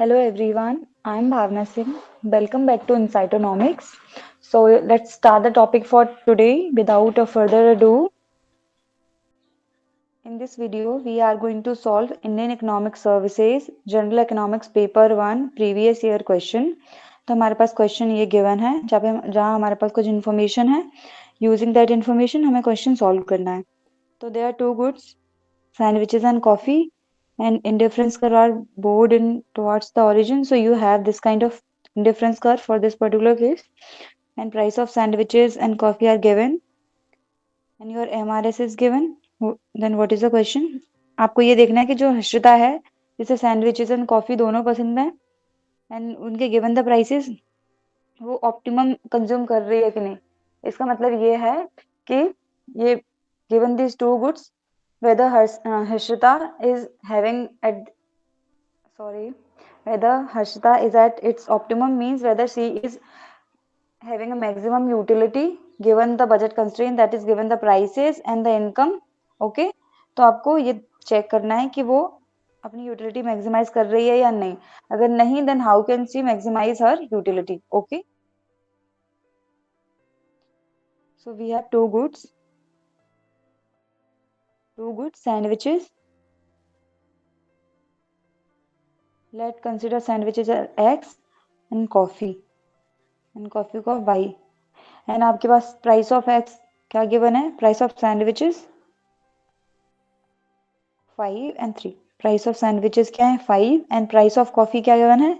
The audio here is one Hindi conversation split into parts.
Hello everyone, I'm Bhavna Singh. Welcome back to Insightonomics. So let's start the topic for today without a further ado. In this video, we are going to solve Indian Economic Services General Economics Paper 1 Previous Year Question. तो हमारे पास क्वेश्चन ये गिवन है जहाँ हमारे पास कुछ इन्फॉर्मेशन है. यूजिंग दैट इन्फॉर्मेशन हमें क्वेश्चन सॉल्व करना है. तो there are two goods, sandwiches and coffee, and indifference curve are bored in towards the origin, so you have this kind of indifference curve for this particular case, and price of sandwiches and coffee are given and your MRS is given. Then what is the question? आपको ये देखना है कि जो हर्षिता है जिसे सैंडविचेस एंड कॉफी दोनों पसंद है एंड उनके गिवन द प्राइसेस वो ऑप्टिमम कंज्यूम कर रही है कि नहीं. इसका मतलब ये है कि ये given these two goods, whether Harshita is having at whether Harshita is at its optimum means whether she is having a maximum utility given the budget constraint, that is given the prices and the income. Okay, तो आपको ये चेक करना है कि वो अपनी यूटिलिटी मैक्सिमाइज कर रही है या नहीं. अगर नहीं, then how can she maximise her utility. Okay, so we have two goods sandwiches. Let's consider sandwiches as X and coffee को Y. एंड आपके पास प्राइस ऑफ X क्या गिवन है? Price of sandwiches 5 and 3. Price of sandwiches क्या है? 5 एंड प्राइस ऑफ कॉफी क्या गिवन है?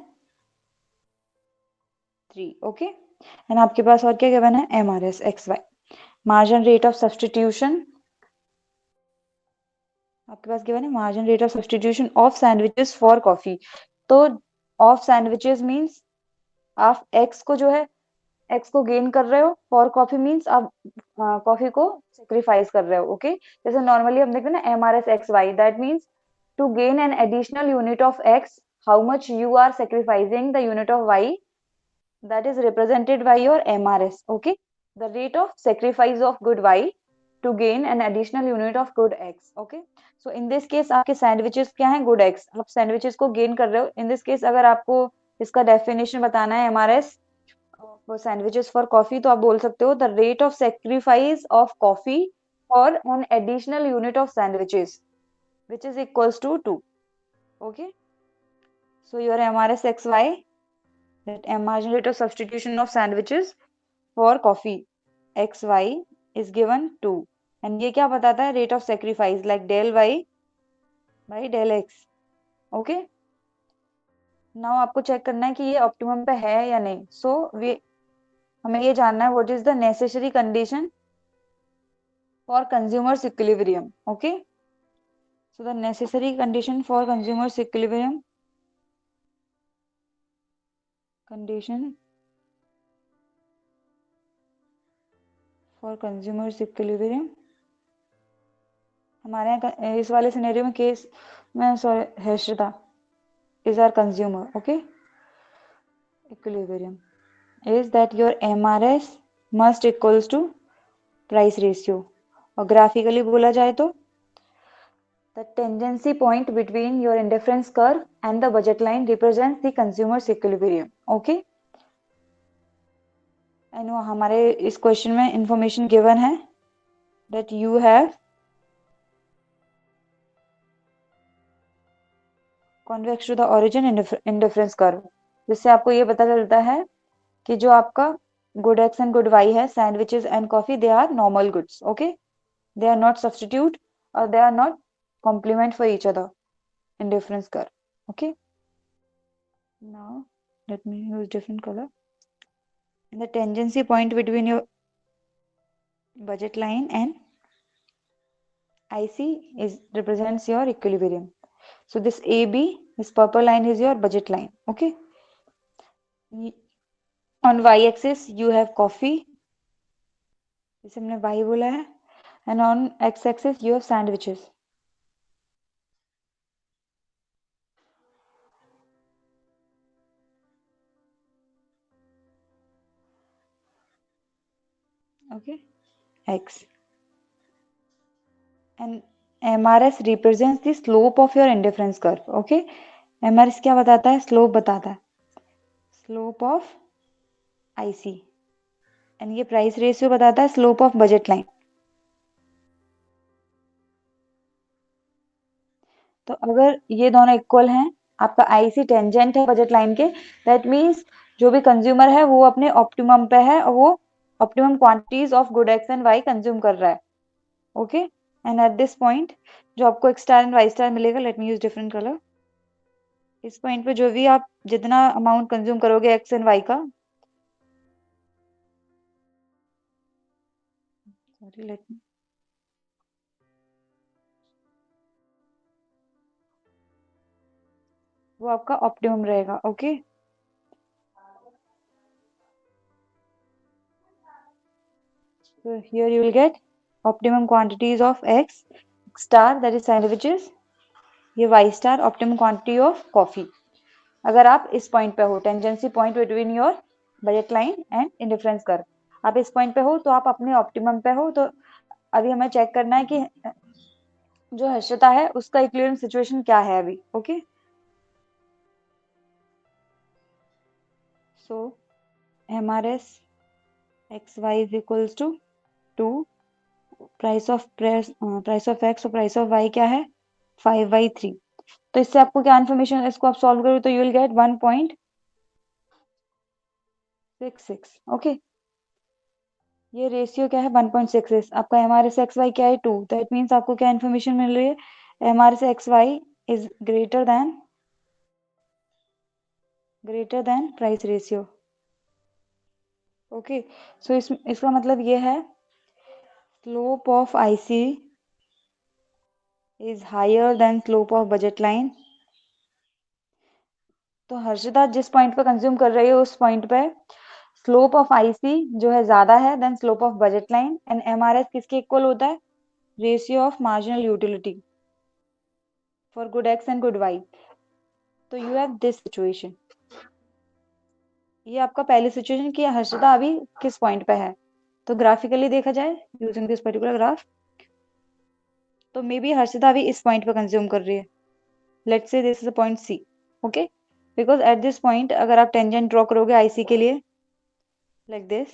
3. ओके, एंड आपके पास और क्या गिवन है? MRS XY. Margin rate of substitution आपके पास गिवन है margin rate of substitution of sandwiches for coffee. तो ऑफ सैंडविचेस मींस आप एक्स को जो है एक्स को गेन कर रहे हो, फॉर कॉफी मींस आप कॉफी को सेक्रीफाइस कर रहे हो. ओके, जैसे नॉर्मली हम देखते हैं ना MRS XY, that means to gain an additional unit of X how much you are sacrificing the unit of Y, that is represented by your MRS. Okay, the rate of sacrifice of good Y to gain an additional unit of good X. Okay, so in this case आपके sandwiches क्या हैं? good X. आप sandwiches को gain कर रहे हो. in this case अगर आपको इसका definition बताना है MRS for sandwiches for coffee, तो आप बोल सकते हो the rate of sacrifice of coffee for an additional unit of sandwiches which is equals to 2. Okay, so your MRS XY, that margin rate of substitution of sandwiches for coffee XY is given 2. and ये क्या बताता है? rate of sacrifice like del Y by del X. Okay, now आपको चेक करना है कि ये ऑप्टिमम पे है या नहीं. सो हमें ये जानना है what is the necessary condition for consumers equilibrium. Okay, so the necessary condition for consumers equilibrium condition for consumers equilibrium हमारे यहाँ इस वाले सिनेरियो में केस में sorry Harshita is our consumer. Okay, equilibrium is that your MRS must equals to price ratio, और graphically बोला जाए तो the tendency point between your indifference curve and the budget line represents the consumer's equilibrium. Okay, I know हमारे इस क्वेश्चन में इंफॉर्मेशन गिवन है that you have convex to the origin indifference curve, जिससे आपको ये पता चलता है कि जो आपका good X and good Y है, sandwiches and coffee, they are normal goods. Okay, they are not substitute और they are not complement for each other in difference curve. Okay, now let me use different color. And the tangency point between your budget line and IC is represents your equilibrium. So this AB, this purple line is your budget line. Okay, on y axis you have coffee, जिसे हमने y बोला है, and on x axis you have sandwiches. Okay, x, and MRS represents the slope of your indifference curve. Okay, MRS क्या बताता है? स्लोप बताता है, स्लोप ऑफ IC, एंड ये प्राइस रेशियो बताता है स्लोप ऑफ बजट लाइन। तो अगर ये दोनों इक्वल हैं, आपका IC टेंजेंट है बजट लाइन के, दैट मीन्स जो भी कंज्यूमर है वो अपने ऑप्टिमम पे है और वो optimum quantities of good X and Y consume कर रहा है। Okay, and at this point जो आपको X star and Y star मिलेगा, let me use different colour. इस पॉइंट पे जो भी आप जितना अमाउंट कंज्यूम करोगे X एंड Y का, सॉरी लेट मी, वो आपका ऑप्टिमम रहेगा। Okay, so here you will get optimum quantities of X star, that is sandwiches, ये Y star optimum quantity of coffee. अगर आप इस पॉइंट पे हो, tangency point between your budget line and indifference curve, आप इस पॉइंट पे हो तो आप अपने ऑप्टिमम पे हो। तो अभी हमें चेक करना है कि जो हर्षिता है उसका इक्विलिब्रियम सिचुएशन क्या है अभी। Okay, so MRS XY is equals to 2, price of X और प्राइस ऑफ Y क्या है? 5/3। तो इससे आपको क्या इन्फॉर्मेशन, इसको आप सॉल्व करो तो यू विल गेट 1.66। ओके, ये रेशियो क्या है? 1.66। आपका MRS XY क्या है? 2। दैट मीन्स आपको क्या इन्फॉर्मेशन मिल रही है? MRS XY is greater than price ratio. Okay, so इसका मतलब ये है slope of IC is higher than slope of budget line. तो हर्षिता जिस पॉइंट पे कंज्यूम कर रही है उस पॉइंट पे स्लोप ऑफ IC जो है ज्यादा है then slope of budget line, and MRS किसके इक्वल होता है? Ratio of marginal utility for good X and good Y। तो यू हैव दिस सिचुएशन, ये आपका पहली सिचुएशन कि हर्षिता अभी किस पॉइंट पे है। तो ग्राफिकली देखा जाए यूजिंग दिस पर्टिकुलर ग्राफ, तो मे बी हर्षिता अभी इस पॉइंट पे कंज्यूम कर रही है। Let's say this is a point C। Okay, because at this point अगर आप टेंजेंट ड्रॉ करोगे IC के लिए लाइक दिस,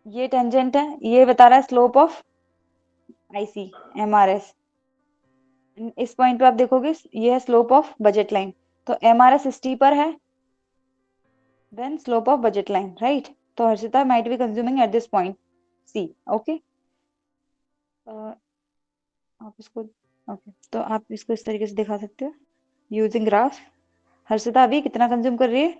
ये टेंजेंट है, ये बता रहा है स्लोप ऑफ IC MRS। इस पॉइंट पे आप देखोगे ये है स्लोप ऑफ बजट लाइन, तो MRS स्टीपर है then slope of budget line, right? तो Harshita might be consuming at this point C। Okay, आप इसको, ओके, तो आप इसको इस तरीके से दिखा सकते हो यूजिंग ग्राफ। हर्षिता अभी कितना कंज्यूम कर रही है?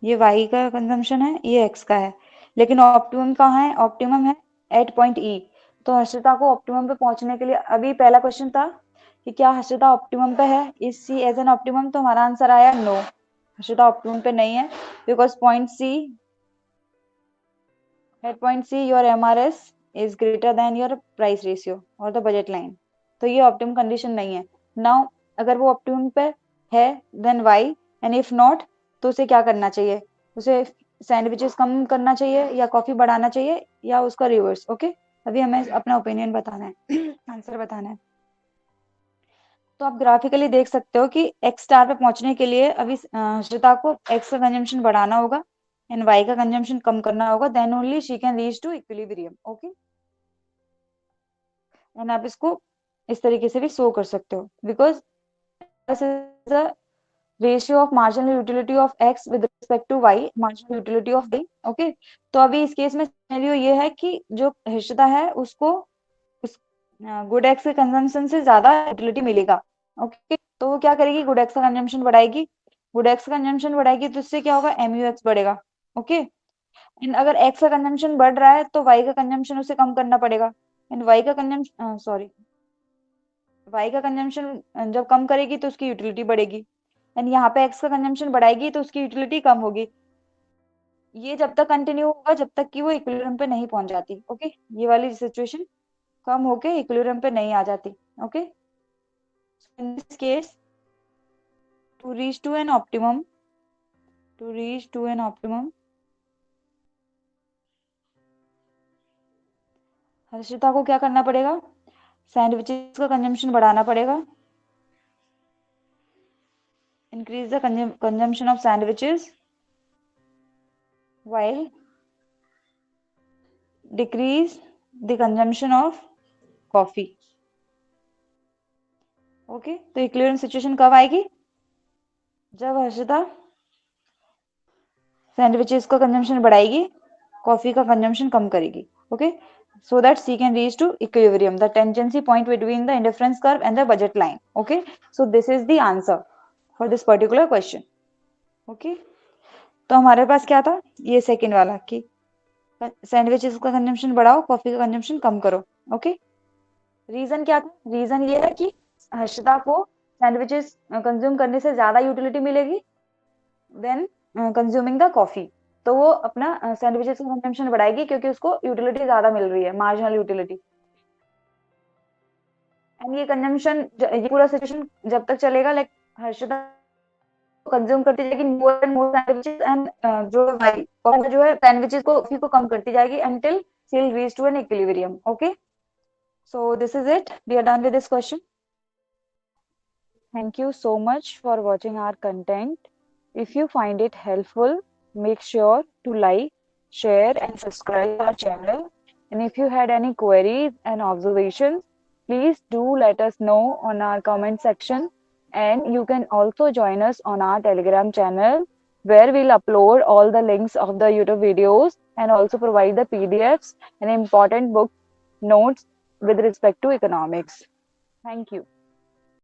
ये Y का कंजम्पशन है, ये X का है, लेकिन ऑप्टिमम कहाँ है? ऑप्टिमम है एट पॉइंट E। तो हर्षिता को ऑप्टिमम पे पहुंचने के लिए, अभी पहला क्वेश्चन था कि क्या हर्षिता ऑप्टिमम पे है, is she at an optimum, तो हमारा आंसर आया नो, हर्षिता ऑप्टिमम पे नहीं है, because point C, at point C your MRS is greater than your price ratio or the budget line। तो ये ऑप्टिमम कंडीशन नहीं है। नाउ अगर वो ऑप्टिमम पे है then why, and if not तो उसे क्या करना चाहिए? उसे सैंडविचेस कम करना चाहिए या कॉफी बढ़ाना चाहिए या उसका रिवर्स। ओके, अभी हमें अपना ओपिनियन बताना है आंसर बताना है। तो आप ग्राफिकली देख सकते हो कि X स्टार पे पहुंचने के लिए अभी श्वेता को X का कंजम्पशन बढ़ाना होगा एंड Y का कंजम्पशन कम करना होगा, then only she can reach to equilibrium. Okay, and आप इसको इस तरीके से भी शो कर सकते हो, because ratio of marginal utility of X with respect to Y marginal utility of Y। Okay, तो अभी इस केस में सिनेरियो ये है कि जो हिस्सा है उसको उस गुड एक्स के कंजम्पशन से ज्यादा यूटिलिटी मिलेगा। ओके, तो वो क्या करेगी? गुड एक्स का कंजम्पशन बढ़ाएगी, गुड एक्स का कंजम्पशन बढ़ाएगी तो इससे क्या होगा? MUX बढ़ेगा। ओके, एंड अगर एक्स का कंजम्पशन बढ़ रहा है तो वाई का कंजम्पशन उसे कम करना पड़ेगा, एंड वाई का कंजम्पशन सॉरी वाई का कंजम्पशन जब कम करेगी तो उसकी यूटिलिटी बढ़ेगी, एंड यहाँ पे एक्स का कंजम्पशन बढ़ाएगी तो उसकी यूटिलिटी कम होगी। ये जब तक कंटिन्यू होगा जब तक कि वो इक्विलिब्रियम पे नहीं पहुंच जाती। ओके, ये वाली सिचुएशन कम होके इक्विलिब्रियम पे नहीं आ जाती। Okay, in this case to reach to an optimum to reach to an optimum Harshita को क्या करना पड़ेगा? सैंडविचेस का कंजम्पशन बढ़ाना पड़ेगा। Increase the consumption of sandwiches while decrease the consumption of coffee. Okay, तो इक्विलिब्रियम सिचुएशन कब आएगी? जब हर्षिता सैंडविचेस का कंजम्पशन बढ़ाएगी, कॉफी का कंजम्पशन कम करेगी. Okay, so that C can reach to equilibrium, the tangency point between the indifference curve and the budget line. Okay, so this is the answer for this particular question. Okay, तो हमारे पास क्या था? ये सेकंड वाला कि सैंडविचेस का कंजम्पशन बढ़ाओ, कॉफी का कंजम्पशन कम करो. ओके, रीजन क्या था? रीजन ये है कि हर्षिता को सैंडविचेस कंज्यूम करने से ज्यादा यूटिलिटी मिलेगी देन कंज्यूमिंग द कॉफी. तो वो अपना सैंडविचेस का कंजम्पशन बढ़ाएगी क्योंकि उसको यूटिलिटी ज्यादा मिल रही है, मार्जिनल यूटिलिटी. एंड ये कंजम्पशन, ये पूरा सिचुएशन जब तक चलेगा, लाइक हर्षिता कंज्यूम करती जाएगी more and more sandwiches, and जो भाई जो है सैंडविचेस को कॉफी को कम करती जाएगी until she'll reach to an equilibrium. Okay, so this is it, we are done with this question. Thank you so much for watching our content. If you find it helpful, make sure to like, share and subscribe our channel. And if you had any queries and observations, please do let us know on our comment section. And you can also join us on our Telegram channel, where we'll upload all the links of the YouTube videos and also provide the PDFs and important book notes with respect to economics. Thank you.